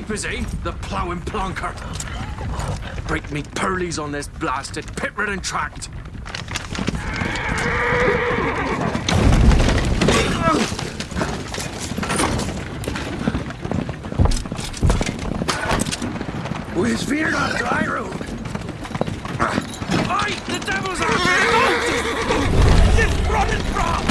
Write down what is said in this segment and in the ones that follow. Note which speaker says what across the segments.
Speaker 1: type, is he? The ploughing plonker. Break me pearlies on this blasted pit-ridden tract. Where's Fear on dry road? Aye, the devil's out there! This running from!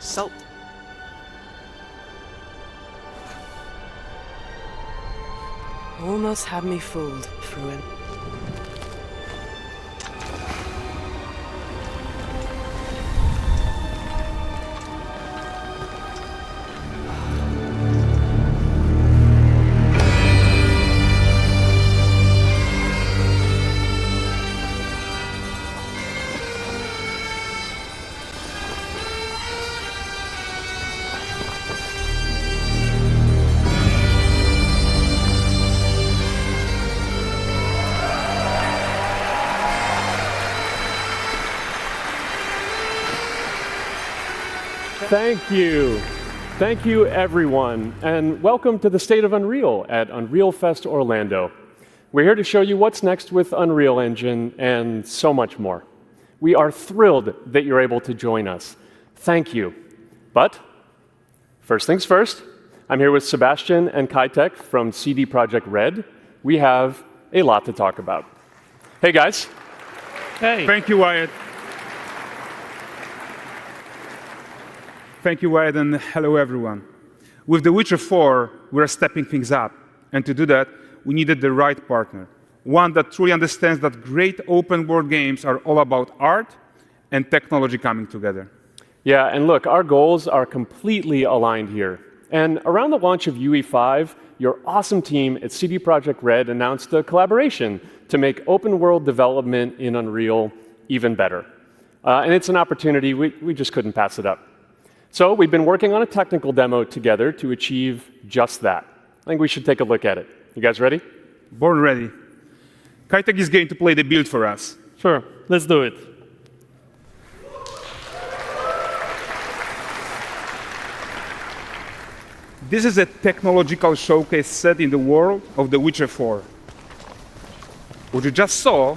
Speaker 2: Salt. Almost had me fooled, Fruin.
Speaker 3: Thank you. Thank you, everyone, and welcome to the State of Unreal at Unreal Fest Orlando. We're here to show you what's next with Unreal Engine and so much more. We are thrilled that you're able to join us. Thank you. But first things first, I'm here with Sebastian and Kitek from CD Projekt Red. We have a lot to talk about. Hey, guys.
Speaker 4: Hey. Thank you, Wyatt. Thank you, Wyatt, and hello, everyone. With The Witcher 4, we're stepping things up. And to do that, we needed the right partner, one that truly understands that great open-world games are all about art and technology coming together.
Speaker 3: Yeah, and look, our goals are completely aligned here. And around the launch of UE5, your awesome team at CD Projekt Red announced a collaboration to make open-world development in Unreal even better. And it's an opportunity, we just couldn't pass it up. So we've been working on a technical demo together to achieve just that. I think we should take a look at it. You guys ready?
Speaker 4: Born ready. Kitek is going to play the build for us.
Speaker 5: Sure, let's do it.
Speaker 4: This is a technological showcase set in the world of The Witcher 4. What you just saw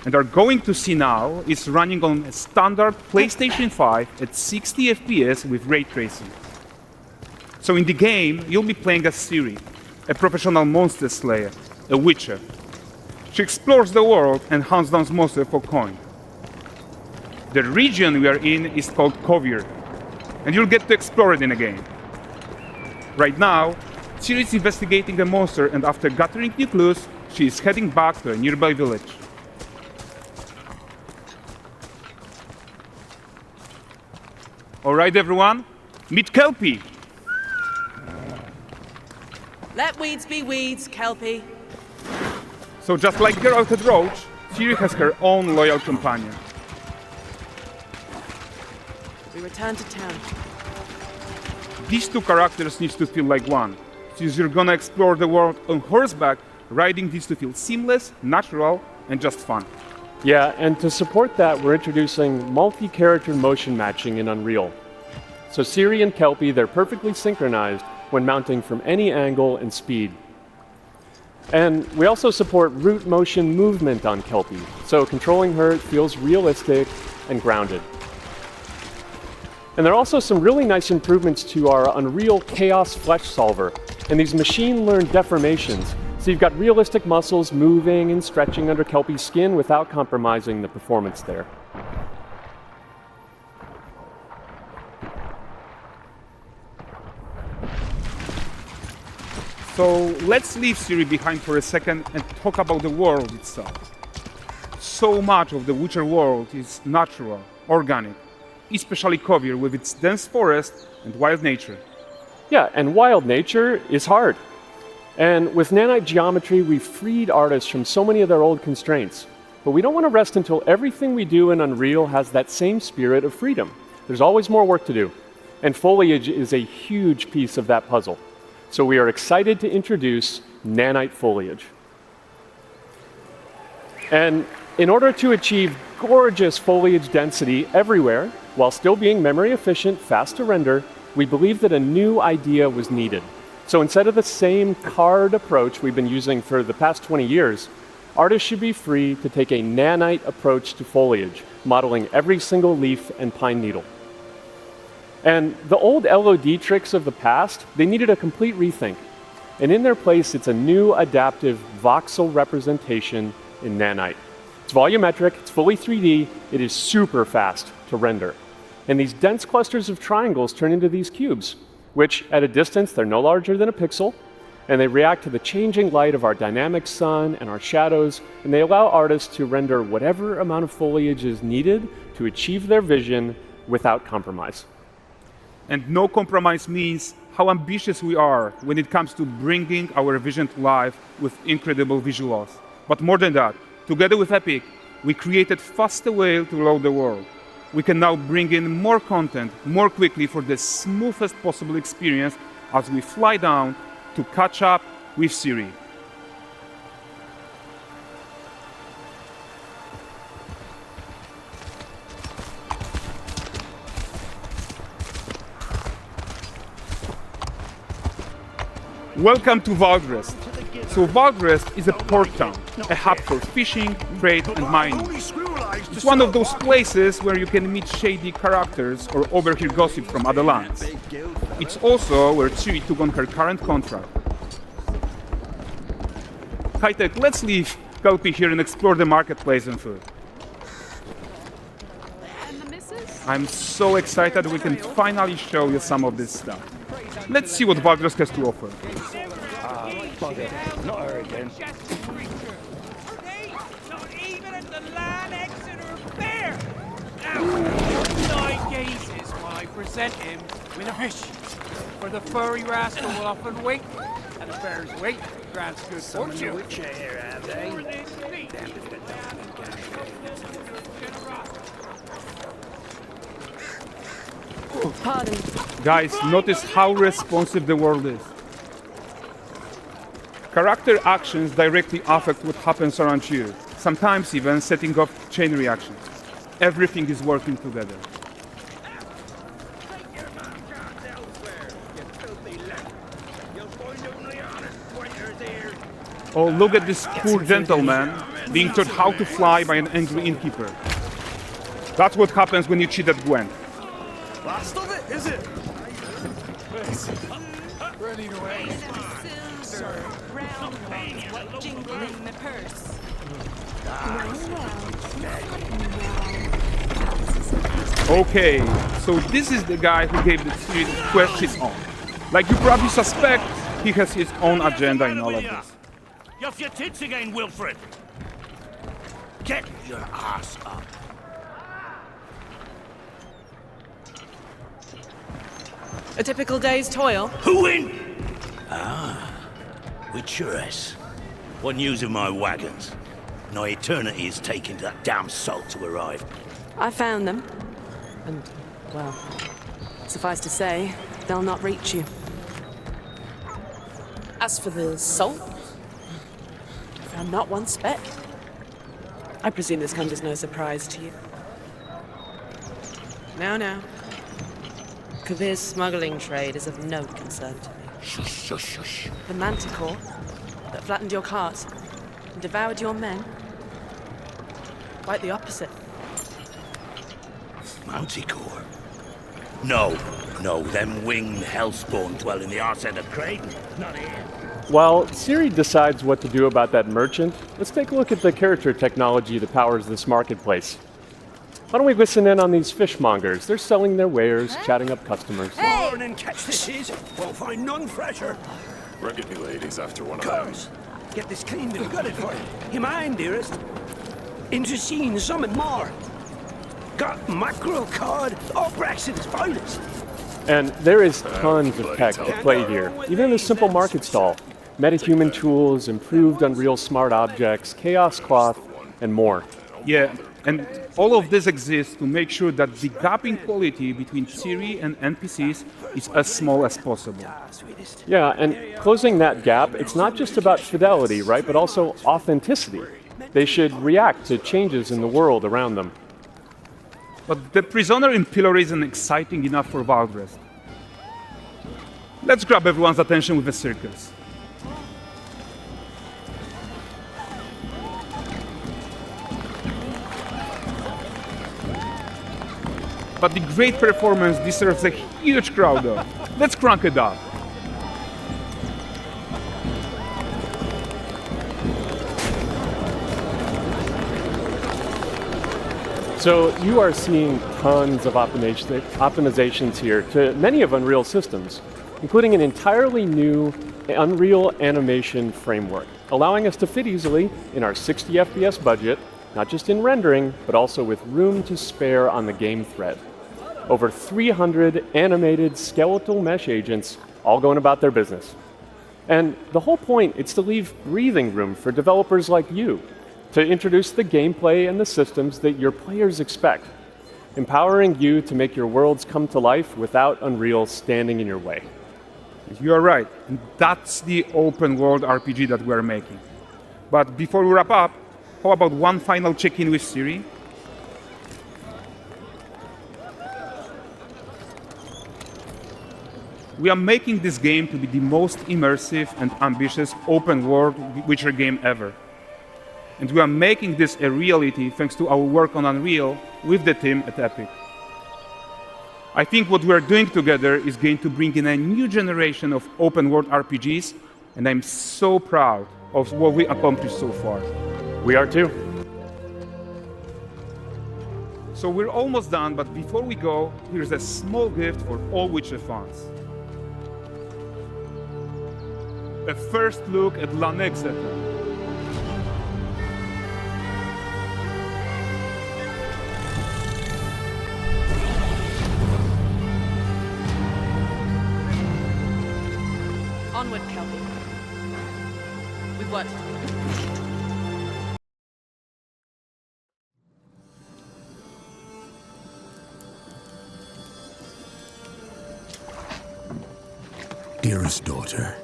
Speaker 4: and are going to see now is running on a standard PlayStation 5 at 60 FPS with ray tracing. So in the game, you'll be playing as Ciri, a professional monster slayer, a witcher. She explores the world and hunts down monsters for coin. The region we are in is called Kovir, and you'll get to explore it in the game. Right now, Ciri is investigating a monster, and after gathering new clues, she is heading back to a nearby village. All right, everyone, meet Kelpie.
Speaker 2: Let weeds be weeds, Kelpie.
Speaker 4: So just like Geralt and Roach, Ciri has her own loyal companion.
Speaker 2: We return to town.
Speaker 4: These two characters need to feel like one. Since you're gonna explore the world on horseback, riding needs to feel seamless, natural, and just fun.
Speaker 3: Yeah, and to support that, we're introducing multi-character motion matching in Unreal. So Ciri and Kelpie, they're perfectly synchronized when mounting from any angle and speed. And we also support root motion movement on Kelpie, so controlling her feels realistic and grounded. And there are also some really nice improvements to our Unreal Chaos Flesh Solver and these machine-learned deformations. So you've got realistic muscles moving and stretching under Kelpie's skin without compromising the performance there.
Speaker 4: So let's leave Ciri behind for a second and talk about the world itself. So much of the Witcher world is natural, organic, especially Kovir with its dense forest and wild nature.
Speaker 3: Yeah, and wild nature is hard. And with nanite geometry, we've freed artists from so many of their old constraints. But we don't want to rest until everything we do in Unreal has that same spirit of freedom. There's always more work to do. And foliage is a huge piece of that puzzle. So we are excited to introduce nanite foliage. And in order to achieve gorgeous foliage density everywhere, while still being memory efficient, fast to render, we believe that a new idea was needed. So instead of the same card approach we've been using for the past 20 years, artists should be free to take a nanite approach to foliage, modeling every single leaf and pine needle. And the old LOD tricks of the past, they needed a complete rethink. And in their place, it's a new adaptive voxel representation in nanite. It's volumetric, it's fully 3D, it is super fast to render. And these dense clusters of triangles turn into these cubes, which at a distance, they're no larger than a pixel, and they react to the changing light of our dynamic sun and our shadows, and they allow artists to render whatever amount of foliage is needed to achieve their vision without compromise.
Speaker 4: And no compromise means how ambitious we are when it comes to bringing our vision to life with incredible visuals. But more than that, together with Epic, we created faster way to load the world. We can now bring in more content more quickly for the smoothest possible experience as we fly down to catch up with Ciri. Welcome to Valdrest. So Valdrest is a port town, a hub for fishing, trade and mining. It's one of those places where you can meet shady characters or overhear gossip from other lands. It's also where Ciri took on her current contract. High-tech, let's leave Kelpie here and explore the marketplace and food. I'm so excited we can finally show you some of this stuff. Let's see what Valdrest has to offer.
Speaker 5: Not her again.
Speaker 6: Not even at the land Exeter Fair. Now, 9 gazes while I present him with a fish. For the furry rascal will often wink, and the fair's weight grants good fortune.
Speaker 5: Here, have they?
Speaker 2: Pardon.
Speaker 4: Guys, notice how responsive the world is. Character actions directly affect what happens around you, sometimes even setting off chain reactions. Everything is working together. Oh, look at this poor gentleman being taught how to fly by an angry innkeeper. That's what happens when you cheat at Gwent.
Speaker 5: Last of it, is it?
Speaker 6: Running away.
Speaker 7: Round ones jingle in the purse.
Speaker 4: Okay, so this is the guy who gave the Ciri the quest his own. Like you probably suspect, he has his own agenda in all of this.
Speaker 5: You off your tits again, Wilfred. Get your ass up.
Speaker 2: A typical day's toil.
Speaker 5: Who in? Witcheress. What news of my wagons? No eternity is taking that damn salt to arrive.
Speaker 2: I found them. And, well, suffice to say, they'll not reach you. As for the salt, I found not one speck. I presume this comes as no surprise to you. Now. Kavir's smuggling trade is of no concern to me.
Speaker 5: Shush, shush, shush.
Speaker 2: The manticore, the that flattened your cars and devoured your men? Quite the opposite.
Speaker 5: Manticore? No, them winged hellspawn dwell in the arse end of Creighton, not here.
Speaker 3: While Ciri decides what to do about that merchant, let's take a look at the character technology that powers this marketplace. Why don't we listen in on these fishmongers? They're selling their wares, chatting up customers.
Speaker 8: Morning, catch this is. Won't find none fresher.
Speaker 9: Rugged me ladies after one of
Speaker 8: Cuz, get this cleaned and gutted for you. You mind, dearest? Into seeing something more. Got mackerel, cod, all Braxton's finest.
Speaker 3: And there is tons of tech at play here, even in a simple market stall. Metahuman tools, improved Unreal smart objects, chaos cloth, and more.
Speaker 4: Yeah, and all of this exists to make sure that the gap in quality between Ciri and NPCs is as small as possible.
Speaker 3: Yeah, and closing that gap, it's not just about fidelity, right, but also authenticity. They should react to changes in the world around them.
Speaker 4: But the prisoner in Pillory isn't exciting enough for Valdrest. Let's grab everyone's attention with a circus. But the great performance deserves a huge crowd though. Let's crank it up.
Speaker 3: So you are seeing tons of optimizations here to many of Unreal systems, including an entirely new Unreal animation framework, allowing us to fit easily in our 60 FPS budget, not just in rendering, but also with room to spare on the game thread. Over 300 animated skeletal mesh agents all going about their business. And the whole point is to leave breathing room for developers like you to introduce the gameplay and the systems that your players expect, empowering you to make your worlds come to life without Unreal standing in your way.
Speaker 4: You are right, and that's the open world RPG that we're making. But before we wrap up, how about one final check-in with Ciri? We are making this game to be the most immersive and ambitious open world Witcher game ever. And we are making this a reality thanks to our work on Unreal with the team at Epic. I think what we are doing together is going to bring in a new generation of open world RPGs, and I'm so proud of what we accomplished so far.
Speaker 3: We are too.
Speaker 4: So we're almost done, but before we go, here's a small gift for all Witcher fans. A first look at Lanexeter.
Speaker 2: Onward, Kelby. We've worked.
Speaker 10: Dearest daughter,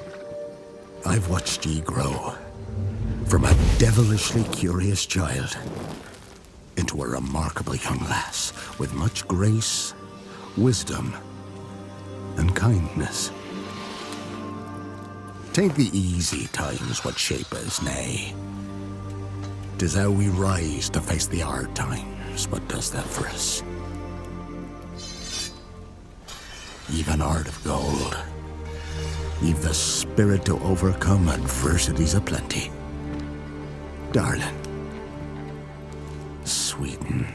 Speaker 10: I've watched ye grow from a devilishly curious child into a remarkable young lass with much grace, wisdom, and kindness. Tain't the easy times what shape us, nay. 'Tis how we rise to face the hard times what does that for us. Ye've an heart of gold. Ye've the spirit to overcome adversities aplenty. Darling, sweeten.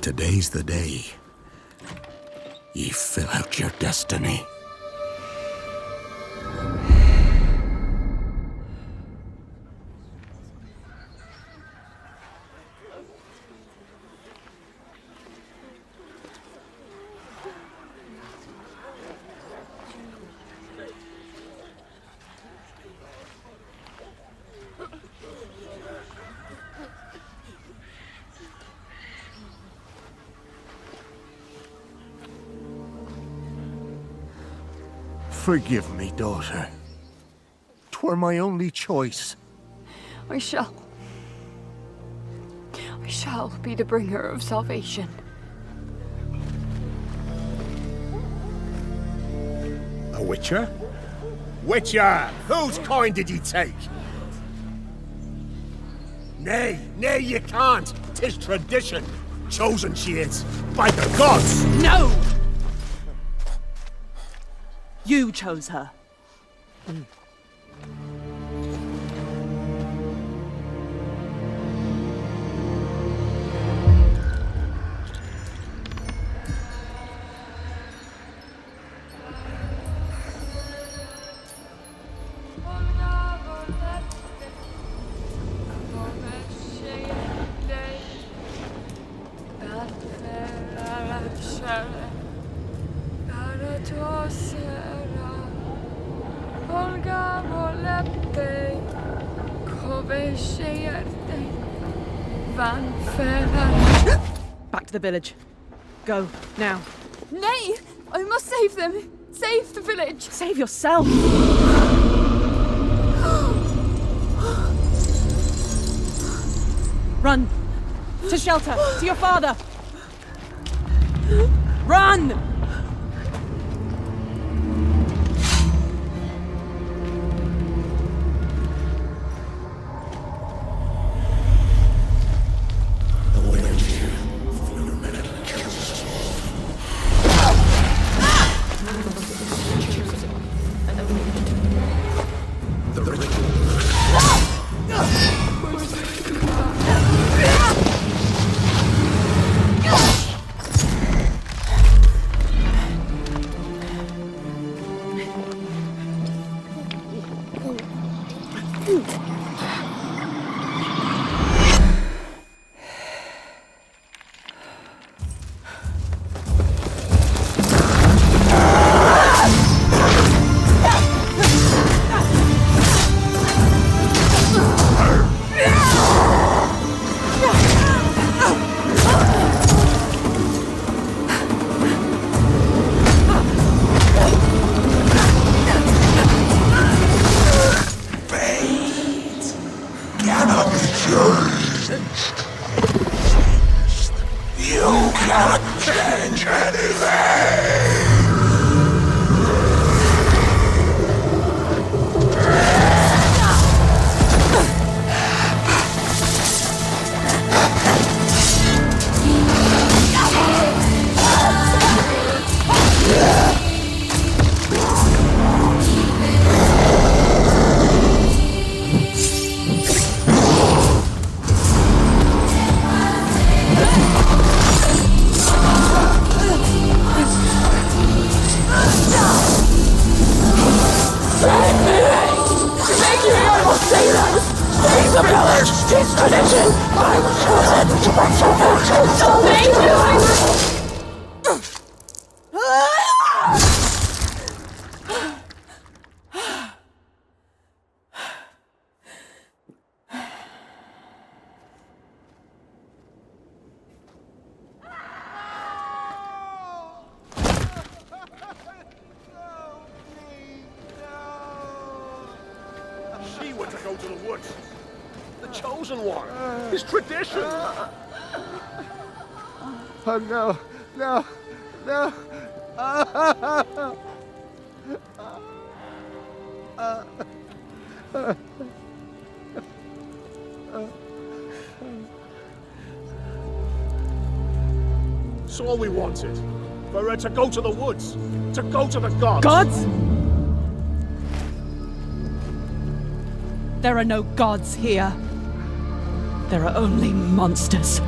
Speaker 10: Today's the day ye fill out your destiny. Forgive me, daughter. 'Twere my only choice.
Speaker 11: I shall be the bringer of salvation.
Speaker 10: A witcher?
Speaker 12: Witcher, whose coin did ye take? Nay, nay, you can't. 'Tis tradition. Chosen she is, by the gods!
Speaker 2: No! You chose her. Back to the village. Go, now.
Speaker 11: Nay! I must save them! Save the village!
Speaker 2: Save yourself! Run! To shelter! To your father! Run!
Speaker 12: She were to go to the woods. The chosen one. It's tradition.
Speaker 13: Oh no, no, no.
Speaker 12: It's all we wanted. For her to go to the woods. To go to the gods.
Speaker 2: Gods? There are no gods here. There are only monsters.